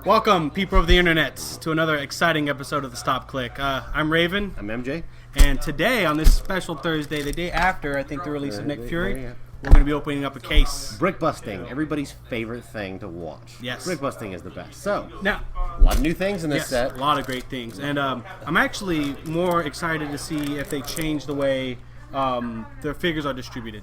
Welcome, people of the internet, to another exciting episode of the Stop Click. I'm Raven. I'm MJ. And today, on this special Thursday, the day after, I think, the release of Nick Fury, we're going to be opening up a case. Brick busting, everybody's favorite thing to watch. Yes. Brick busting is the best. So, now, a lot of new things in this yes, set. A lot of great things. And I'm actually more excited to see if they change the way their figures are distributed.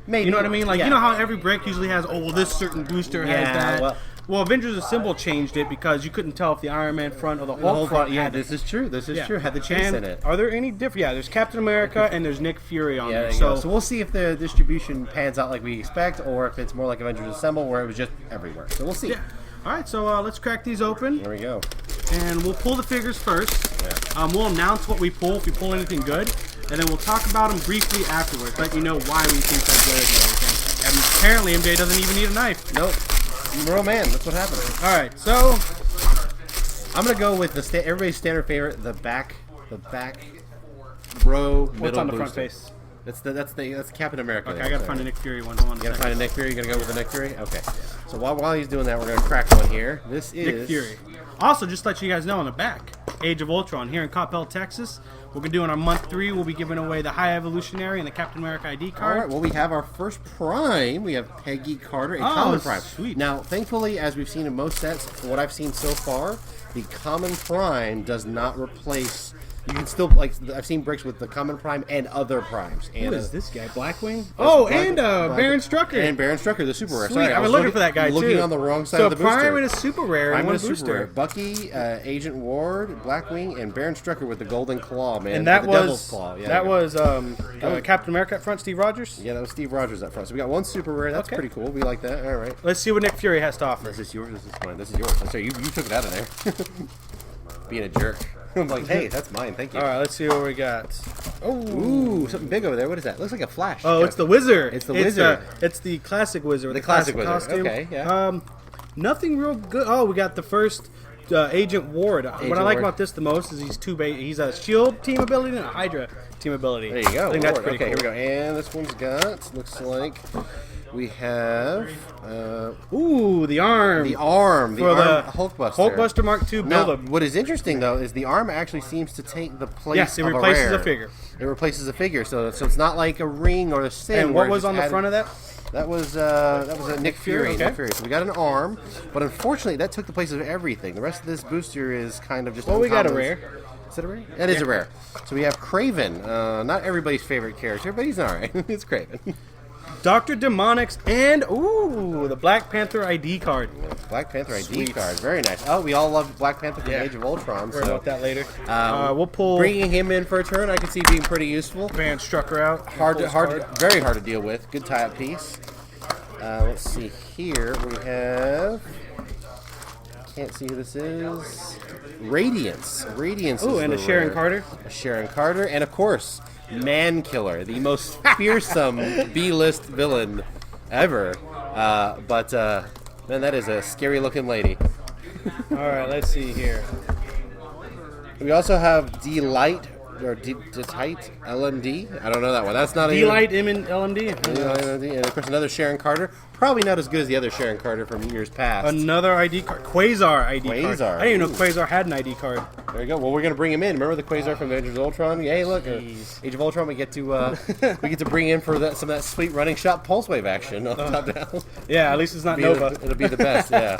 Maybe. You know what I mean? Like, yeah. You know how every brick usually has, this certain booster has that. Well, Avengers Assemble changed it because you couldn't tell if the Iron Man front or the Hulk front. Yeah, this is true. This is true. Had the chase in it. Are there any different? Yeah, there's Captain America and there's Nick Fury on there. So we'll see if the distribution pans out like we expect, or if it's more like Avengers Assemble, where it was just everywhere. So we'll see. Yeah. All right, so let's crack these open. There we go. And we'll pull the figures first. Yeah. We'll announce what we pull if we pull anything good, and then we'll talk about them briefly afterwards, let you know why we think they're good and everything. And apparently MJ doesn't even need a knife. Nope. I'm a real man. That's what happened. All right, so I'm gonna go with everybody's standard favorite, the back row middle. What's on the booster. front face? That's Captain America. Okay, I gotta find a Nick Fury one. Hold on. You gotta find a Nick Fury. You gonna go with the Nick Fury? Okay. So while he's doing that, we're gonna crack one here. This is Nick Fury. Also, just to let you guys know on the back, Age of Ultron here in Coppell, Texas. We're gonna do in our month 3. We'll be giving away the High Evolutionary and the Captain America ID card. All right. Well, we have our first Prime. We have Peggy Carter and Common Prime. Sweet. Now, thankfully, as we've seen in most sets, from what I've seen so far, the Common Prime does not replace. You can still, like, I've seen bricks with the Common Prime and other Primes. Who is this guy? Blackwing? Oh, and Baron Strucker. And Baron Strucker, the super rare. Sweet. Sorry, I've been looking for that guy, looking too. on the wrong side of the booster. So Prime and a super rare and one booster. Bucky, Agent Ward, Blackwing, and Baron Strucker with the golden claw, man. And that the was Devil's Claw. Yeah, that was Captain America up front, Steve Rogers? Yeah, that was Steve Rogers up front. So we got one super rare. That's pretty cool. We like that. All right. Let's see what Nick Fury has to offer. This is yours. This is mine. This is yours. I'm sorry, you took it out of there. Being a jerk. I'm like, hey, that's mine. Thank you. All right, let's see what we got. Ooh, something big over there. What is that? Looks like a Flash. Oh, it's the Wizard. It's the Wizard. It's the classic Wizard. The classic Wizard. Costume. Okay, yeah. Nothing real good. Oh, we got the first Agent Ward. What I like about this the most is he's a Shield team ability and a Hydra team ability. There you go. I think that's pretty cool. Here we go. And this one's got, looks like we have the arm. The arm Hulkbuster. Hulkbuster Mark II build-up. What is interesting though is the arm actually seems to take the place. Yes, it of replaces a rare. a figure. It replaces a figure, so it's not like a ring or a sin. And what was on the front of that? That was a Nick Fury. Okay. Nick Fury. So we got an arm, but unfortunately that took the place of everything. The rest of this booster is kind of just. Well, we got a uncommons. rare. Is that a rare? That is a rare. So we have Kraven. Not everybody's favorite character, but he's all right. It's Kraven. Dr. Demonics and the Black Panther ID card. Black Panther ID card, very nice. Oh, we all love Black Panther from Age of Ultron. We'll about that later. We'll pull. Bringing him in for a turn, I can see being pretty useful. Baron Strucker out. Very hard to deal with. Good tie-up piece. Let's see here. We have. Can't see who this is. Radiance. Radiance. Ooh, and a Sharon Carter. A Sharon Carter, and of course, Man Killer, the most fearsome B-list villain ever. But man, that is a scary-looking lady. All right, let's see here. We also have D-Light. Or D-Tight LMD. I don't know that one. That's not a D-Light LMD. And of course another Sharon Carter. Probably not as good as the other Sharon Carter from years past. Another ID card. Quasar ID card. I didn't even know Quasar had an ID card. There you go. Well, we're gonna bring him in. Remember the Quasar from Age of Ultron? Hey, look, Age of Ultron. We get to bring in for some of that sweet running shot pulse wave action. Top down. Yeah, at least it's not Nova. It'll be the best. Yeah.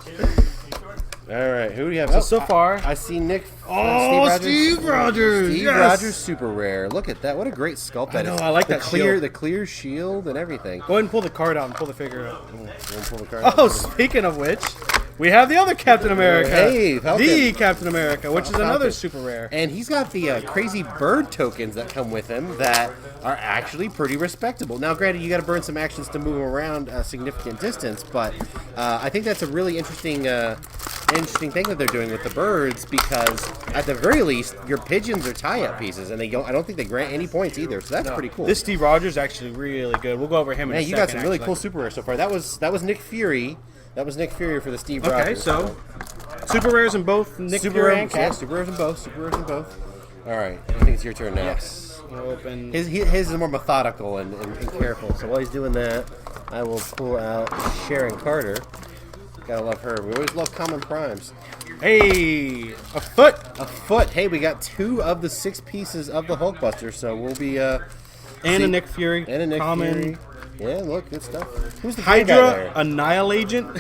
All right, who do you have? So far, I see Nick. Steve Rogers. Steve Rogers, super rare. Look at that! What a great sculpt that is. I like that shield. The clear shield and everything. Go ahead and pull the card out and pull the figure out. Pull the card out. Speaking of which, we have the other Captain America. Hey, Falcon. The Captain America, which is another super rare. And he's got the crazy bird tokens that come with him that are actually pretty respectable. Now, granted, you got to burn some actions to move him around a significant distance, but I think that's a really interesting thing that they're doing with the birds, because at the very least your pigeons are tie-up pieces, and I don't think they grant any points either, so that's pretty cool. This Steve Rogers is actually really good. We'll go over him in a second. You got some really cool super rares so far. That was Nick Fury. That was Nick Fury for the Steve Rogers. Okay, so super rares in both Nick Fury and Cap. Yeah, super rares in both. All right, I think it's your turn now. Yes. We'll open. His is more methodical and careful. So while he's doing that, I will pull out Sharon Carter. Gotta love her. We always love common primes. Hey, a foot. A foot. Hey, we got 2 of the 6 pieces of the Hulkbuster, so we'll be And a Nick Fury. and a Nick common. Fury. Yeah, look, good stuff. Who's the green guy Hydra, there? Annihilagent.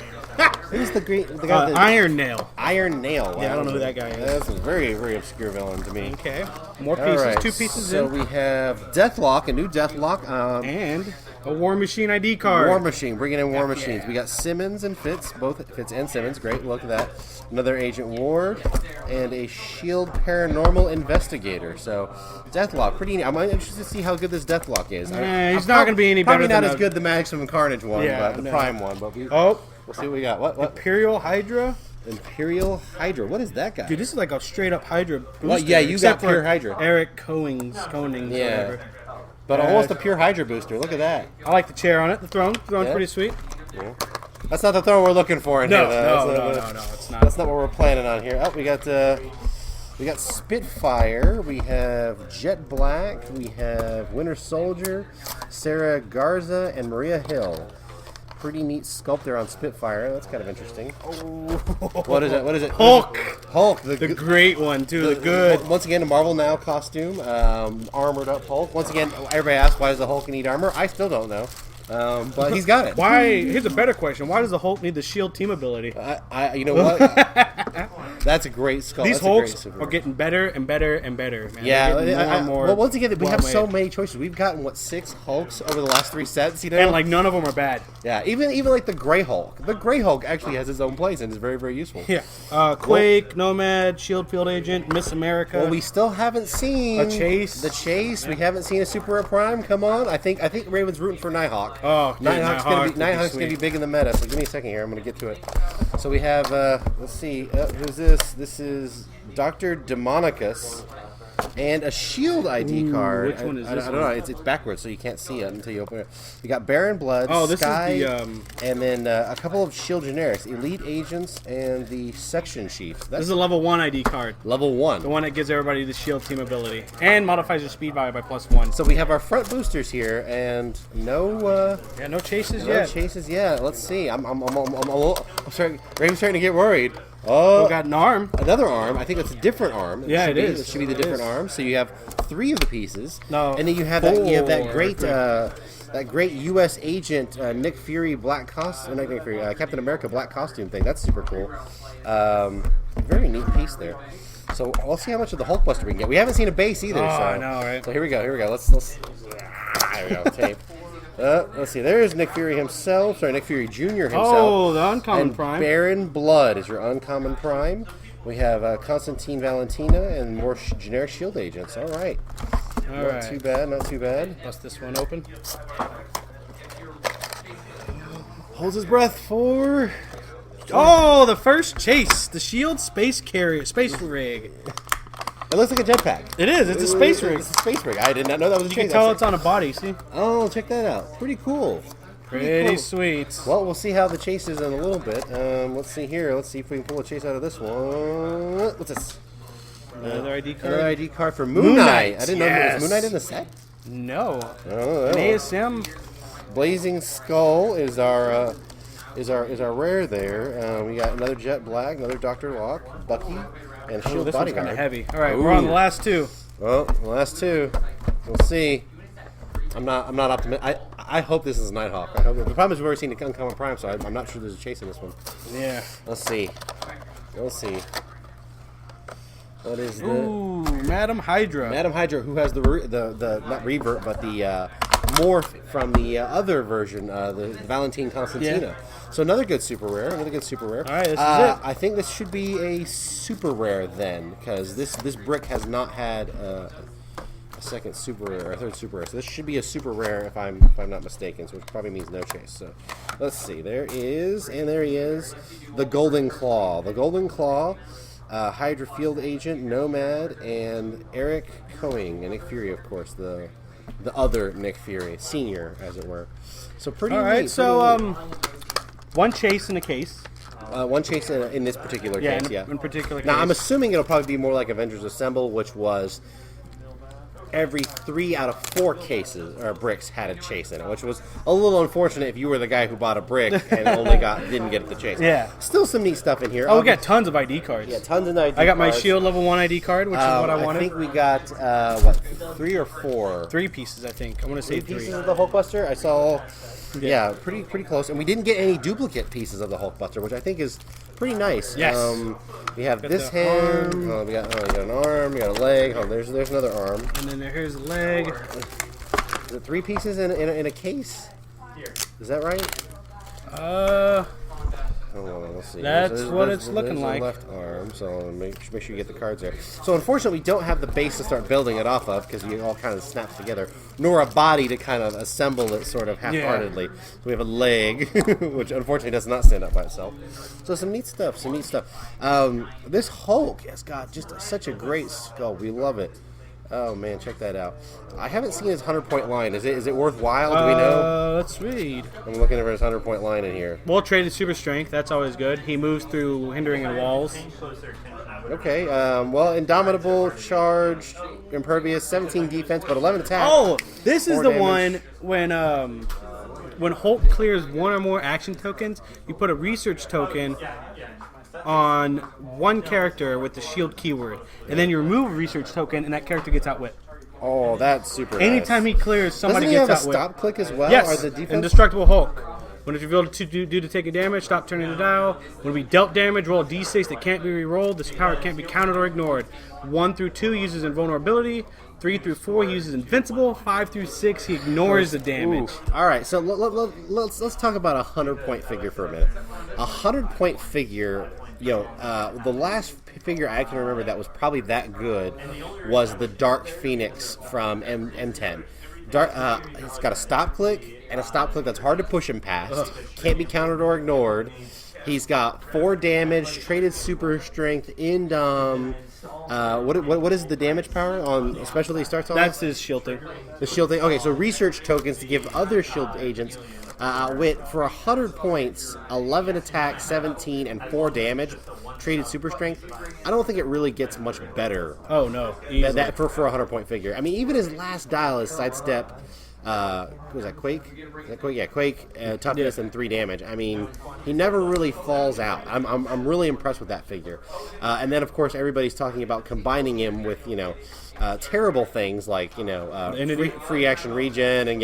Who's the green? The guy that, Iron Nail. Iron Nail. Yeah, I don't know who that guy is. That's a very, very obscure villain to me. Okay, more All pieces. right, 2 pieces so in. we have Deathlock, a new Deathlock. And a War Machine ID card. War Machine, bringing in War Machines. We got Simmons and Fitz, both Fitz and Simmons. Great, look at that. Another Agent Ward, and a Shield Paranormal Investigator. So, Deathlock, pretty neat. I'm interested to see how good this Deathlock is. He's not going to be any better Probably than not as good the Maximum Carnage one, but the Prime one. But we'll see what we got. What? Imperial Hydra. Imperial Hydra. What is that guy? Dude, this is like a straight up Hydra booster. Well, yeah, you except got pure for Hydra. Eric Konings, Yeah. whatever. But almost a pure Hydra booster. Look at that. I like the chair on it. The throne. Throne's Yeah. pretty sweet. Yeah. That's not the throne we're looking for in No, here, though. no, it's not. That's not what we're planning on here. Oh, we got Spitfire. We have Jet Black. We have Winter Soldier, Sarah Garza, and Maria Hill. Pretty neat sculpt there on Spitfire. That's kind of interesting. What is it? What is it? Hulk. Hulk. The great one, too. The good. Once again, a Marvel Now costume. Armored up Hulk. Once again, everybody asks, why does the Hulk need armor? I still don't know. But he's got it. Why? Here's a better question. Why does the Hulk need the shield team ability? You know what? That's a great sculpt. These That's a great Hulks super. are getting better and better and better, man. Yeah, They're getting more and more. well, once again, we have so well-made. many choices. We've gotten, 6 Hulks over the last 3 sets, you know? And, like, none of them are bad. Yeah, even like the Grey Hulk. The Grey Hulk actually has his own place and is very, very useful. Yeah. Quake, Nomad, Shield Field Agent, Miss America. Well, we still haven't seen A Chase. The Chase. We haven't seen a Super Rare Prime. Come on, I think Raven's rooting for Nighthawk. Oh, dude, Nighthawk's Nighthawk gonna would be be big in the meta. So give me a second here. I'm gonna get to it. So we have let's see, who's this? This is Dr. Demonicus. And a Shield ID card. which one is I this don't know. one? It's backwards, so you can't see it until you open it. We got Baron Blood, Oh, this is Sky, the, and then a couple of Shield generics, Elite Agents, and the Section Chiefs. This That's is a level 1 ID card. level 1. The one that gives everybody the shield team ability. And modifies your speed value by +1. So we have our front boosters here, and no chases no yet. chases yet. Let's see. I'm starting. Raven's starting to get worried. Oh, We got an arm. another arm. I think it's a different arm. Yeah, should it be- is. It should be the It different is. arm. So you have 3 of the pieces. No, and then you have that great U.S. agent Nick Fury black costume. Not Nick Fury, Captain America black costume thing. That's super cool. Very neat piece there. So let's see how much of the Hulkbuster we can get. We haven't seen a base either. Oh, so, I know, right? So here we go. Let's. There we go. Tape. Let's see. There's Nick Fury himself. Sorry, Nick Fury Jr. himself. Oh, the uncommon and prime. Baron Blood is your uncommon prime. We have Constantine Valentina and more generic shield agents. All right. Not too bad. Not too bad. Bust this one open. Holds his breath for. Oh, the first chase. The shield space carrier. Space rig. It looks like a jetpack. It is. It's a space rig. It's a space rig. I did not know that was a You chase. can tell it's on a body, see? Oh, check that out. Pretty cool. Pretty cool. sweet. Well, we'll see how the chase is in a little bit. Let's see here. Let's see if we can pull a chase out of this one. What's this? Another ID card. Another ID card for Moon Knight. I didn't know there was yes. Moon Knight in the set. No. Oh, An ASM. Blazing Skull is our rare there. We got another Jet Black, another Dr. Locke, Bucky, and Shield This one's Bodyguard. kind of heavy. All right, we're on the last 2. Well, the last 2. We'll see. I'm not optimistic. I hope this is Nighthawk. I hope the problem is we've already seen the Uncommon Prime, so I'm not sure there's a chase in this one. Yeah. Let's see. We'll see. What is the Ooh, Madam Hydra. Madam Hydra, who has the not revert, but the morph from the other version, the Valentine Constantina. Yeah. So another good super rare. All right, this is it. I think this should be a super rare then, because this brick has not had a second super rare or a third super rare. So this should be a super rare if I'm not mistaken. So which probably means no chase. So let's see. There is, and there he is, the Golden Claw. The Golden Claw. Hydra Field Agent, Nomad, and Eric Coing, and Nick Fury, of course, the other Nick Fury, senior, as it were. So pretty All right, neat, so pretty neat. one chase in a case. One chase in this particular case, In particular case. Now, I'm assuming it'll probably be more like Avengers Assemble, which was every 3 out of 4 cases or bricks had a chase in it, which was a little unfortunate if you were the guy who bought a brick and only didn't get the chase. Yeah. Still some neat stuff in here. Oh, we got tons of ID cards. Yeah, tons of ID cards. I got my Shield level 1 ID card, which is what I wanted. I think we got 3 or 4? 3 pieces, I think. I want to say 3 pieces of the Hulkbuster. I saw. Yeah, pretty close, and we didn't get any duplicate pieces of the Hulkbuster, which I think is pretty nice. Yes. We have this hand. We got an arm. We got a leg. Oh, there's another arm. And then here's the leg. Is it 3 pieces in a case? Is that right? Hold on, let's see. That's what it's looking like. Left arm, so make sure you get the cards there. So unfortunately, we don't have the base to start building it off of because it all kind of snaps together, nor a body to kind of assemble it sort of half-heartedly. So we have a leg, which unfortunately does not stand up by itself. So some neat stuff. This Hulk has got just such a great skull. We love it. Oh man, check that out. I haven't seen his 100-point line. Is it worthwhile? Do we know? Let's read. I'm looking for his 100-point line in here. Well traded super strength. That's always good. He moves through hindering and walls. Okay. Well, indomitable, charged, impervious, 17 defense, but 11 attack. Oh, this is the damage. one when Hulk clears 1 or more action tokens, you put a research token on one character with the shield keyword, and then you remove a research token, and that character gets outwit. Oh, that's super nice. Anytime he clears, somebody Doesn't he gets have a outwit. stop click as well? Yes, Or the defense? Indestructible Hulk. When it's revealed to take a damage, stop turning the dial. When we dealt damage, roll a d6 that can't be re-rolled. This power can't be countered or ignored. 1 through 2 uses invulnerability. 3 through 4 he uses invincible. 5 through 6 he ignores the damage. Ooh. All right, so let's talk about a 100-point figure for a minute. A 100-point figure. The last figure I can remember that was probably that good was the Dark Phoenix from M10. It's got a stop click and a stop click that's hard to push him past. Can't be countered or ignored. He's got 4 damage, traded super strength, indom. What is the damage power on special that he starts on? That's his shield thing. The shield thing. Okay, so research tokens to give other shield agents outwit for 100 points, 11 attack, 17, and 4 damage. Traded super strength. I don't think it really gets much better. Oh no, That for a 100-point figure. I mean, even his last dial is sidestep. Was that Quake? Is that Quake? Yeah, Quake, toughness, and 3 damage. I mean, he never really falls out. I'm really impressed with that figure. And then, of course, everybody's talking about combining him with, terrible things like, free action regen and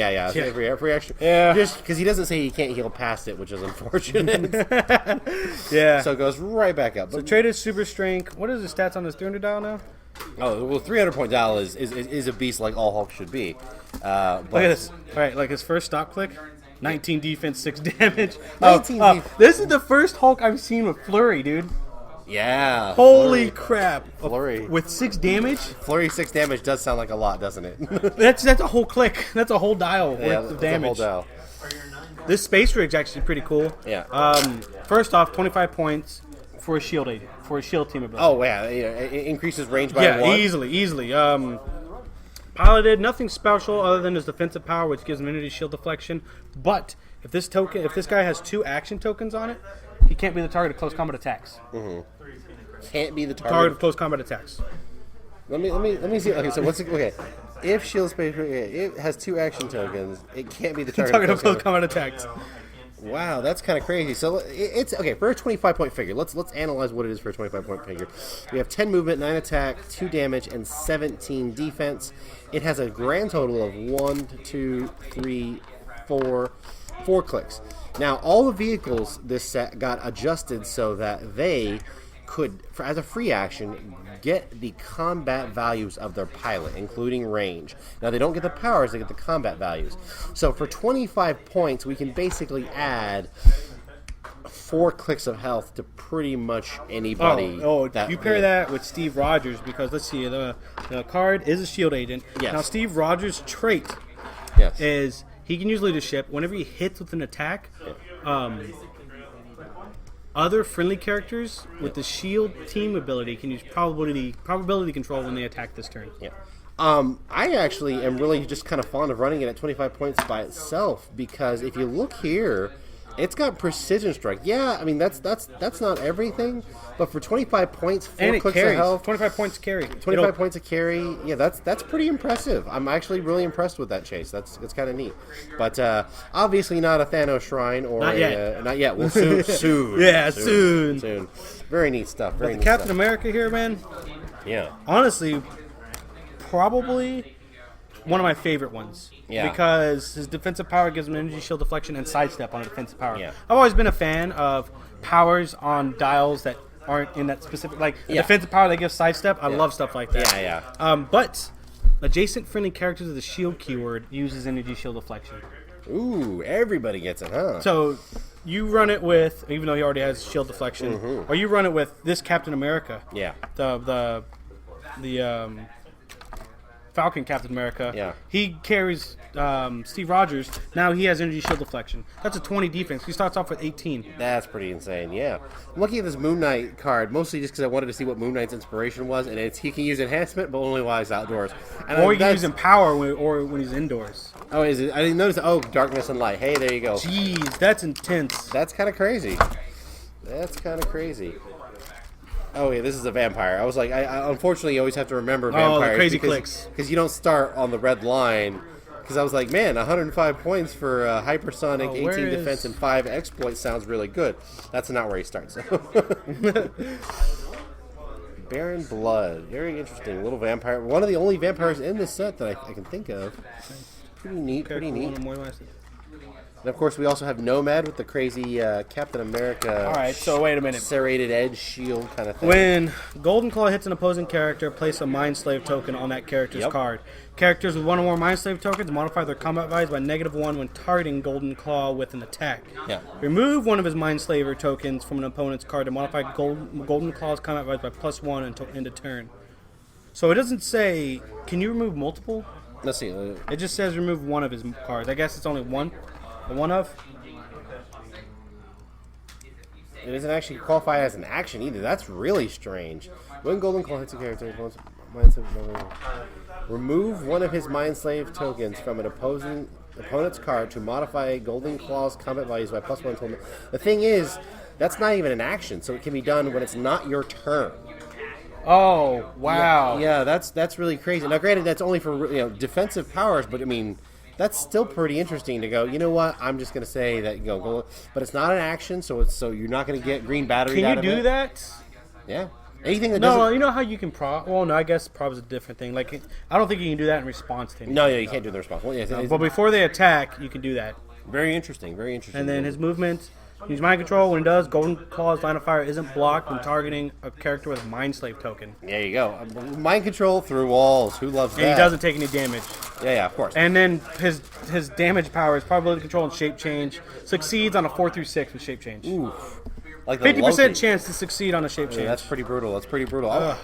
free action. Yeah. Just because he doesn't say he can't heal past it, which is unfortunate. Yeah. So it goes right back up. So traded super strength. What is the stats on this 300 dial now? Oh, well, 300-point dial is a beast like all Hulk should be. Look at this. All right, like his first stop click, 19 defense, 6 damage. 19 this is the first Hulk I've seen with Flurry, dude. Yeah. Holy crap. Flurry. With 6 damage? Flurry 6 damage does sound like a lot, doesn't it? That's a whole click. That's a whole dial worth of damage. That's a whole dial. This space rig's actually pretty cool. Yeah. First off, 25 points for a shield agent, for a shield team ability. Oh, yeah. It increases range by 1. Easily. Piloted, nothing special other than his defensive power, which gives immunity shield deflection. But if this guy has 2 action tokens on it, he can't be the target of close combat attacks. Mm-hmm. Can't be the Target of close combat attacks. Let me see. Okay, so okay. If shield space it has 2 action tokens, it can't be the target of close combat attacks. Wow, that's kind of crazy. So it's okay for a 25-point figure. Let's analyze what it is for a 25-point figure. We have 10 movement, 9 attack, 2 damage, and 17 defense. It has a grand total of 1, 2, 3, 4 clicks. Now, all the vehicles this set got adjusted so that they could, as a free action, get the combat values of their pilot, including range. Now, they don't get the powers, they get the combat values. So for 25 points, we can basically add 4 clicks of health to pretty much anybody. You pair that with Steve Rogers, because let's see, the card is a shield agent. Yes. Now, Steve Rogers' trait is he can use leadership. Whenever he hits with an attack, other friendly characters with the shield team ability can use probability control when they attack this turn. Yeah. I actually am really just kind of fond of running it at 25 points by itself, because if you look here, It's got precision strike. Yeah, I mean that's not everything, but for 25 points, 4 And it clicks of carries. health, 25 points carry. 25 points of carry. Yeah, that's pretty impressive. I'm actually really impressed with that chase. That's kind of neat. But obviously not a Thanos shrine or Not yet. not yet. Well, soon. Yeah, soon. Very neat stuff. Very But neat Captain stuff. America here, man. Yeah. Honestly, probably one of my favorite ones. Yeah. Because his defensive power gives him energy shield deflection and sidestep on a defensive power. Yeah. I've always been a fan of powers on dials that aren't in that specific, like a defensive power that gives sidestep. I love stuff like that. Yeah. But adjacent friendly characters with the shield keyword uses energy shield deflection. Ooh, everybody gets it, huh? So you run it with, even though he already has shield deflection, or you run it with this Captain America. Yeah. The Falcon Captain America. Yeah. He carries Steve Rogers. Now he has energy shield deflection. That's a 20 defense. He starts off with 18. That's pretty insane, yeah. I'm looking at this Moon Knight card, mostly just because I wanted to see what Moon Knight's inspiration was, and it's he can use enhancement, but only while he's outdoors. And Or he can use empower when he's indoors. Oh, is it? I didn't notice. Oh, darkness and light. Hey, there you go. Jeez, that's intense. That's kind of crazy. Oh yeah, this is a vampire. I was like, I unfortunately always have to remember vampires. The crazy clicks. Because you don't start on the red line. Because I was like, man, 105 points for hypersonic, 18 defense, and 5 exploits sounds really good. That's not where he starts. Baron Blood. Very interesting. Little vampire. One of the only vampires in this set that I can think of. Pretty neat. And of course, we also have Nomad with the crazy Captain America. All right, so wait a minute. Serrated edge shield kind of thing. When Golden Claw hits an opposing character, place a Mind Slave token on that character's card. Characters with one or more Mind Slave tokens modify their combat values by -1 when targeting Golden Claw with an attack. Yeah. Remove one of his Mind Slaver tokens from an opponent's card to modify Golden Claw's combat values by +1 until end of turn. So it doesn't say, can you remove multiple? Let's see. It just says remove one of his cards. I guess it's only one. The one of? It doesn't actually qualify as an action either. That's really strange. When Golden Claw hits a character, remove one of his Mind Slave tokens from an opponent's card to modify Golden Claw's combat values by +1 until... The thing is, that's not even an action, so it can be done when it's not your turn. Oh, wow. Yeah, that's really crazy. Now, granted, that's only for defensive powers, but I mean... That's still pretty interesting to go, you know what, I'm just going to say that, go, but it's not an action, so you're not going to get green battery out of it. Can you do that? Yeah. Anything that doesn't... No, you know how you can prop? Well, no, I guess prop is a different thing. Like, I don't think you can do that in response to anything. No, you can't do the response. Well, but before they attack, you can do that. Very interesting. And then his movement... Use Mind Control. When it does, Golden Claw's line of fire isn't blocked when targeting a character with a Mind Slave token. There you go. Mind Control through walls. Who loves that? And he doesn't take any damage. Yeah, of course. And then his damage power is probability control and shape change. Succeeds on a 4 through 6 with shape change. Oof. Like 50% chance to succeed on a shape change. That's pretty brutal.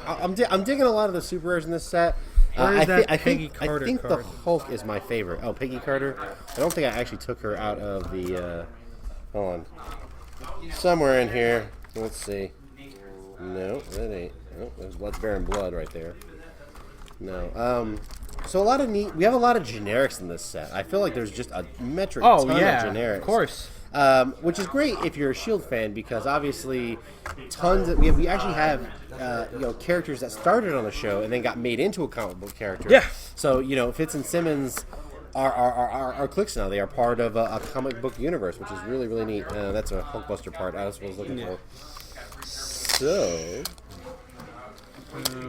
I'm digging a lot of the super rares in this set. I think the Hulk is my favorite. Oh, Peggy Carter. I don't think I actually took her out of the... hold on. Somewhere in here. Let's see. No, that ain't. Oh, that's Baron Blood right there. No. So a lot of neat. We have a lot of generics in this set. I feel like there's just a metric ton of generics. Of course. Which is great if you're a Shield fan, because obviously tons of we actually have characters that started on the show and then got made into a comic book character. Yeah. So Fitz and Simmons are clicks now. They are part of a comic book universe, which is really, really neat. That's a Hulkbuster part. That's what I was looking for. So,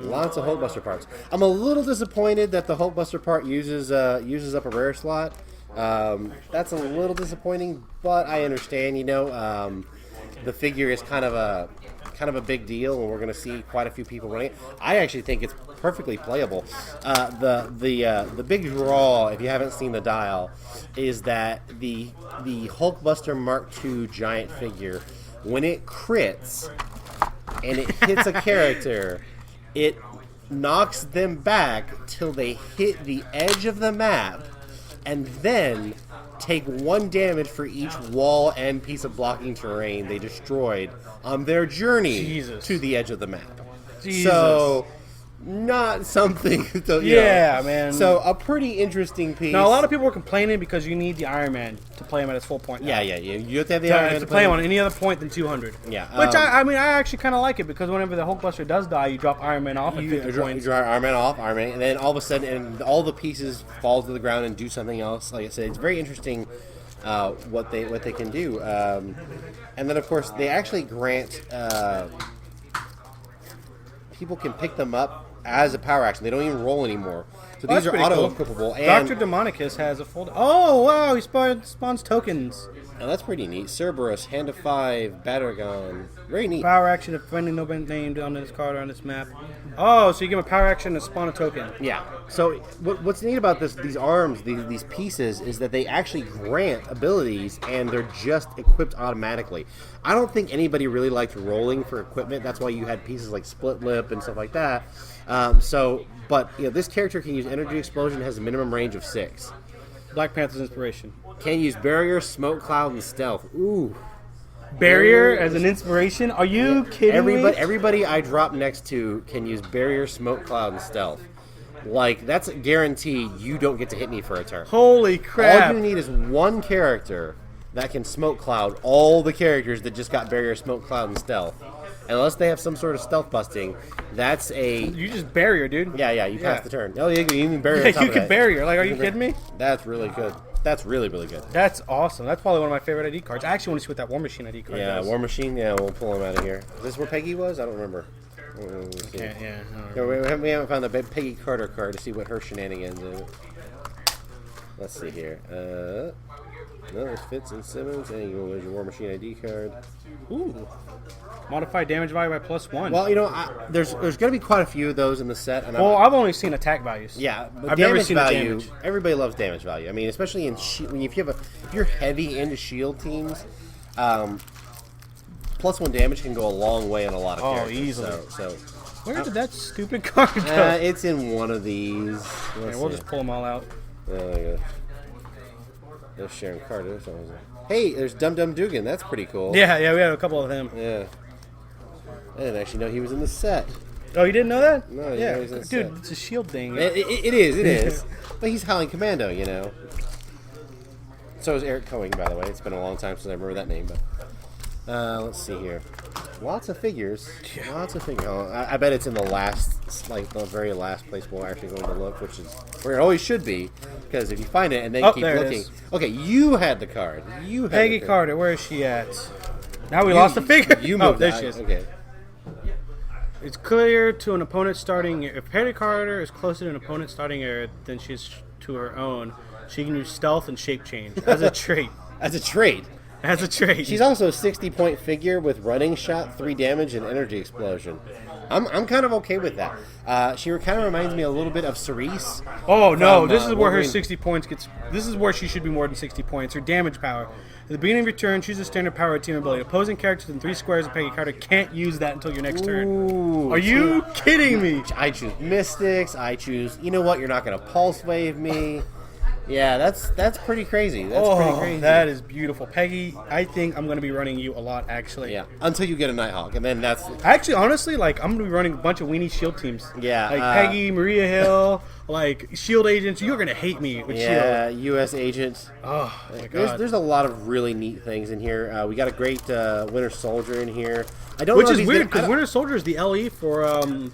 lots of Hulkbuster parts. I'm a little disappointed that the Hulkbuster part uses up a rare slot. That's a little disappointing, but I understand. The figure is kind of a big deal, and we're going to see quite a few people running it. I actually think it's perfectly playable. The big draw, if you haven't seen the dial, is that the Hulkbuster Mark II giant figure, when it crits and it hits a character, it knocks them back till they hit the edge of the map, and then take 1 damage for each wall and piece of blocking terrain they destroyed on their journey to the edge of the map. Jesus. So not something. Man. So a pretty interesting piece. Now, a lot of people were complaining because you need the Iron Man to play him at his full point. Yeah. You have to have the Iron Man to play him on any other point than 200. Yeah. Which I actually kind of like it because whenever the Hulkbuster does die, you drop Iron Man off at 50 points. You draw Iron Man off, and then all of a sudden, and all the pieces fall to the ground and do something else. Like I said, it's very interesting what they can do. And then of course they actually grant people can pick them up as a power action. They don't even roll anymore. So these are auto-equipable. Cool. Dr. Demonicus has a full... Oh, wow, he spawns tokens. Oh, that's pretty neat. Cerberus, Hand of 5, Batteragon. Very neat. Power action if friendly no been named on this card or on this map. Oh, so you give him a power action to spawn a token. Yeah. So what's neat about these arms, these pieces, is that they actually grant abilities and they're just equipped automatically. I don't think anybody really liked rolling for equipment. That's why you had pieces like Split Lip and stuff like that. But this character can use Energy Explosion, has a minimum range of 6. Black Panther's inspiration. Can use Barrier, Smoke Cloud, and Stealth. Ooh. Barrier as an inspiration? Are you kidding me? Everybody I drop next to can use Barrier, Smoke Cloud, and Stealth. Like, that's a guarantee you don't get to hit me for a turn. Holy crap. All you need is one character that can Smoke Cloud all the characters that just got Barrier, Smoke Cloud, and Stealth. Unless they have some sort of stealth busting, that's a... You just barrier, dude. Yeah, you pass the turn. Oh, you can even barrier on top you of can that. Barrier. Like, are you kidding me? That's really good. That's really, really good. That's awesome. That's probably one of my favorite ID cards. I actually want to see what that War Machine ID card does. War Machine, we'll pull him out of here. Is this where Peggy was? I don't remember. We haven't found the Peggy Carter card to see what her shenanigans are. Let's see here. No, this fits in Simmons. And there's your War Machine ID card. Ooh. Modified damage value by +1. Well, there's going to be quite a few of those in the set. And I've only seen attack values. Yeah, but I've never seen value. damage. Everybody loves damage value. I mean, especially if you're heavy into shield teams, +1 damage can go a long way in a lot of characters. Easily. So where did that stupid card go? It's in one of these. We'll just pull them all out. There's Sharon Carter. Hey, there's Dum Dum Dugan. That's pretty cool. Yeah, we had a couple of them. Yeah. I didn't actually know he was in the set. Oh, you didn't know that? No, yeah. He's in the Dude, set. it's a shield thing. It is. But he's Howling Commando, So is Eric Cohen, by the way. It's been a long time since I remember that name. But let's see here. Lots of figures. Lots of figures. Oh, I bet it's in the very last place we'll actually go to look, which is where it always should be. Because if you find it and then keep looking. Okay, you had the card. Peggy Carter, where is she at? Now we lost the figure. You moved there she is. Okay. It's clear to an opponent starting... If Peggy Carter is closer to an opponent starting area than she is to her own, she can use stealth and shape change as a trait. As a trait? As a trait. She's also a 60-point figure with running shot, 3 damage, and energy explosion. I'm kind of okay with that. She kind of reminds me a little bit of Cerise. Oh, no. This is where her 60 points gets... This is where she should be more than 60 points. Her damage power. At the beginning of your turn, choose a standard power team ability. Opposing characters in 3 squares of Peggy Carter can't use that until your next turn. Are you kidding me? I choose Mystics. I choose... You know what? You're not going to Pulse Wave me. Yeah, that's pretty crazy. Pretty crazy. That is beautiful. Peggy, I think I'm going to be running you a lot, actually. Yeah, until you get a Nighthawk, and then that's... Actually, honestly, I'm going to be running a bunch of weenie shield teams. Yeah. Peggy, Maria Hill, shield agents. You're going to hate me with shield. Yeah, U.S. agents. Oh, my God. There's a lot of really neat things in here. We got a great Winter Soldier in here. Which is weird, because Winter Soldier is the LE for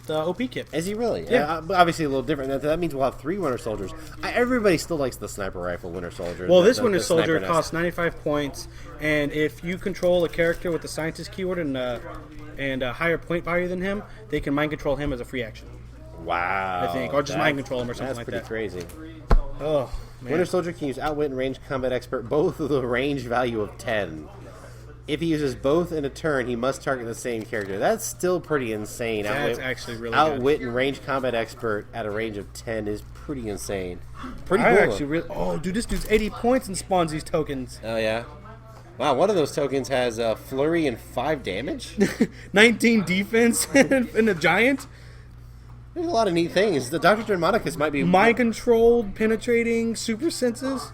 the OP kit. Is he really? Yeah. Obviously a little different. That means we'll have 3 Winter Soldiers. Everybody still likes the Sniper Rifle Winter Soldier. Well, this Winter Soldier costs 95 points, and if you control a character with the Scientist keyword and a higher point value than him, they can mind control him as a free action. Wow. I think. Or just mind control him or something like that. That's pretty crazy. Oh, man. Winter Soldier can use Outwit and Range Combat Expert, both with a range value of 10. If he uses both in a turn, he must target the same character. That's still pretty insane. That's actually really Outwit and Range Combat Expert at a range of 10 is pretty insane. Pretty cool. Oh, dude, this dude's 80 points and spawns these tokens. Oh, yeah? Wow, one of those tokens has Flurry and 5 damage? 19 defense and a giant. There's a lot of neat things. The Dr. Demonicus might be... Mind-controlled, penetrating, super senses.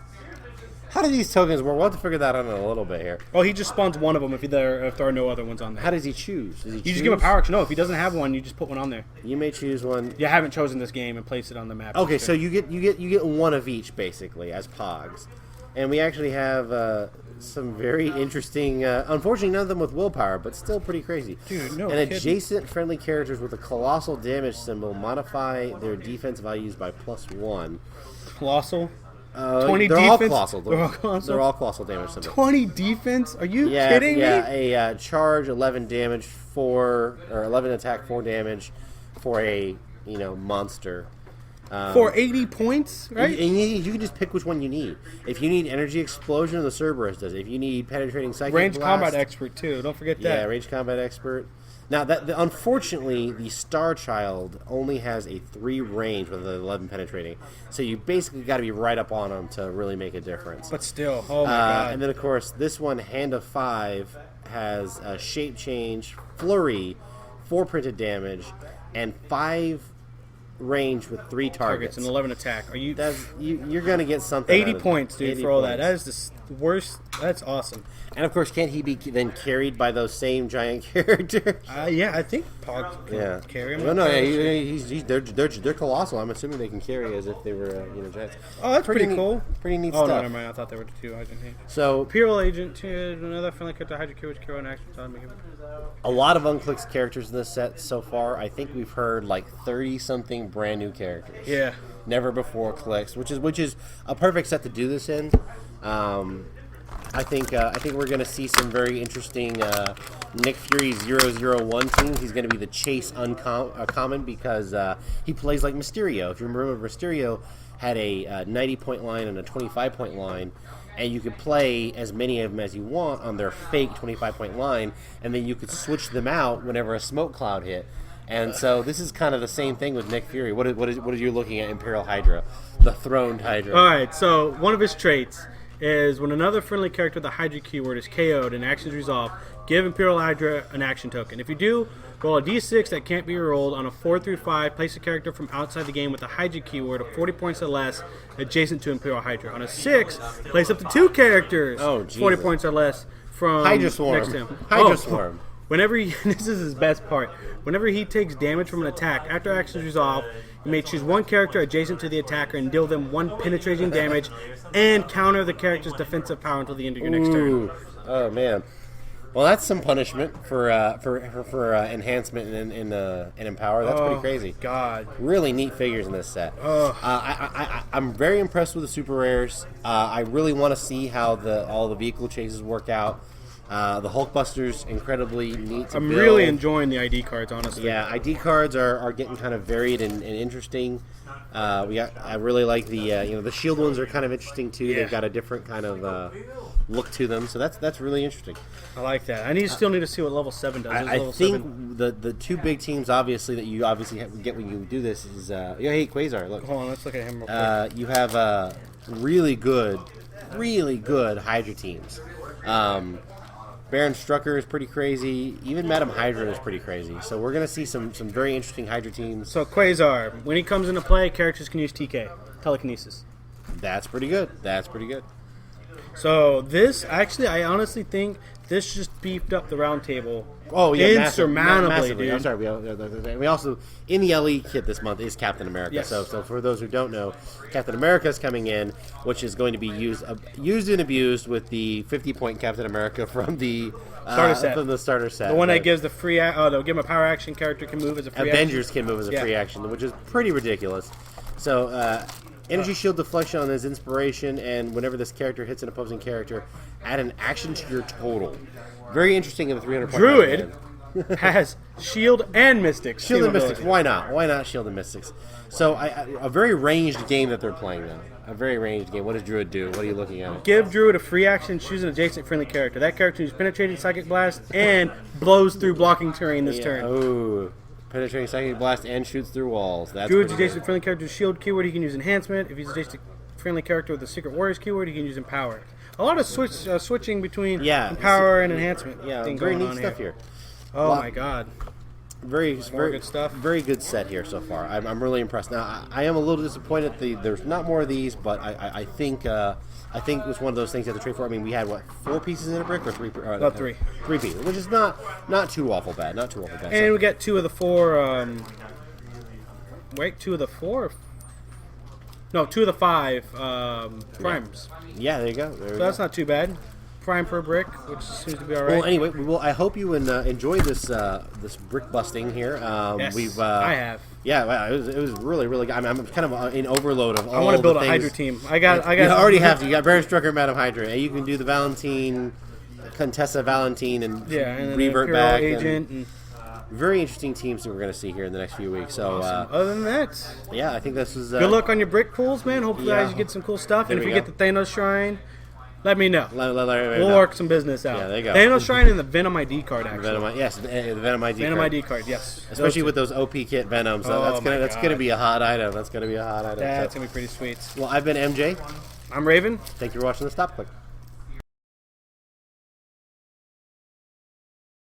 How do these tokens work? We'll have to figure that out in a little bit here. Oh, he just spawns one of them if there are no other ones on there. How does he choose? You just give him a power action. No, if he doesn't have one, you just put one on there. You may choose one. You haven't chosen this game and place it on the map. Okay, so you get one of each basically as pogs, and we actually have some very interesting. Unfortunately, none of them with willpower, but still pretty crazy. Dude, no. And adjacent friendly characters with a colossal damage symbol modify their defense values by +1. Colossal. 20 they're defense. all colossal. They're all colossal. They're all colossal damage symbols. 20 defense? Are you kidding me? Yeah, a charge, 11 damage, 11 attack, 4 damage for a monster. For 80 points, right? And you can just pick which one you need. If you need energy explosion, the Cerberus does it. If you need penetrating psychic Range blast, combat expert too. Don't forget that. Yeah, range combat expert. Now, unfortunately, the Star Child only has a 3 range with an 11 penetrating. So you basically got to be right up on him to really make a difference. But still, oh my god. And then, of course, this one, Hand of 5, has a shape change, flurry, 4 printed damage, and 5 range with 3 targets and 11 attack. You're going to get something 80 points, dude, for all that. That is the worst. That's awesome. And of course, can't he be then carried by those same giant characters? Yeah, I think Pog can carry him. Well, no, they're colossal. I'm assuming they can carry as if they were giants. Oh, that's pretty cool. Pretty neat stuff. stuff. Oh, no, never mind. I thought they were 2 agent. So Imperial Agent, another friendly character, Hydra Q, which carry an action. A lot of unclicked characters in this set so far. I think we've heard like 30-something brand new characters. Yeah. Never before clicks, which is a perfect set to do this in. I think we're going to see some very interesting Nick Fury 001 teams. He's going to be the Chase Uncommon because he plays like Mysterio. If you remember, Mysterio had a 90-point line and a 25-point line, and you could play as many of them as you want on their fake 25-point line, and then you could switch them out whenever a smoke cloud hit. And so this is kind of the same thing with Nick Fury. What are you looking at, Imperial Hydra, the throned Hydra? All right, so one of his traits is when another friendly character with the Hydra keyword is KO'd and actions resolved, give Imperial Hydra an action token. If you do, roll a d6 that can't be rolled on a 4 through 5. Place a character from outside the game with the Hydra keyword of 40 points or less adjacent to Imperial Hydra. On a 6, place up to 2 characters 40 points or less from Hydra Swarm. next to him. Hydra Swarm. Whenever this is his best part. Whenever he takes damage from an attack, after actions resolve, you may choose one character adjacent to the attacker and deal them 1 penetrating damage and counter the character's defensive power until the end of your next turn. Oh man. Well, that's some punishment for enhancement and empower. That's pretty crazy. God, really neat figures in this set. I'm very impressed with the super rares. I really want to see how all the vehicle chases work out. The Hulkbuster's incredibly neat to I'm build. really enjoying the ID cards, honestly. Yeah, ID cards are getting kind of varied and interesting. I really like the shield ones are kind of interesting too. Yeah. They've got a different kind of look to them, so that's really interesting. I like that. I still need to see what level 7 does. I think the 2 big teams obviously that you obviously get when you do this is hey Quasar, look. Hold on, let's look at him real quick. You have really good Hydra teams. Baron Strucker is pretty crazy. Even Madam Hydra is pretty crazy. So we're going to see some very interesting Hydra teams. So Quasar, when he comes into play, characters can use TK, telekinesis. That's pretty good. So this, actually, I honestly think this just beefed up the round table. Oh yeah, insurmountably, massively. dude. I'm sorry. We also in the LE kit this month is Captain America. Yes. So for those who don't know, Captain America is coming in, which is going to be used and abused with the 50-point Captain America from the starter set. From the starter set. The one that gives the free. They'll give him a power action character can move as a free. Avengers action. can move as a free action, which is pretty ridiculous. So. Energy shield deflection on his inspiration, and whenever this character hits an opposing character, add an action to your total. Very interesting in the 300-point Druid has shield and mystics. Shield and mystics. Why not? Why not shield and mystics? So a very ranged game that they're playing now. A very ranged game. What does Druid do? What are you looking at? Give Druid a free action, choose an adjacent friendly character. That character uses penetrating psychic blast and blows through blocking terrain this turn. Oh. Penetrating psychic blast and shoots through walls. That's Druid's adjacent friendly character's shield keyword, he can use enhancement. If he's adjacent friendly character with the Secret Warriors keyword, he can use empower. A lot of switching between empower and enhancement. Yeah, thing very going neat on stuff here. Oh my god. More good stuff. Very good set here so far. I'm really impressed. Now I am a little disappointed there's not more of these, but I think it was one of those things you have to trade for. I mean, we had 4 pieces in a brick or 3? About 3. 3 pieces, which is not too awful bad. Not too awful bad. And we get 2 of the 4. Wait, 2 of the 4. No, 2 of the 5 primes. Yeah, there you go. So that's not too bad. Prime per brick, which seems to be all right. Well, anyway, I hope you enjoy this brick busting here. Yes, I have. Yeah, it was really good. I'm kind of in overload of all. I want to build a things. Hydra team. I got. You already have to. You got Baron Strucker, Madam Hydra. And you can do the Valentine, Contessa Valentine, and and revert Imperial back. Agent. And very interesting teams that we're going to see here in the next few weeks. So, other than that, yeah, I think this is good luck on your brick pulls, man. Hopefully, yeah. guys, you get some cool stuff. There And if we you go. get the Thanos Shrine, let me know. We'll We'll work some business out. Yeah, there you go. Thanos Shrine and the Venom ID card, actually. The Venom ID Venom card. ID card, yes. Especially with those OP kit Venoms. Oh, that's gonna be a hot item. That's gonna be a hot item. That's going to be pretty sweet. Well, I've been MJ. I'm Raven. Thank you for watching the Stop Click.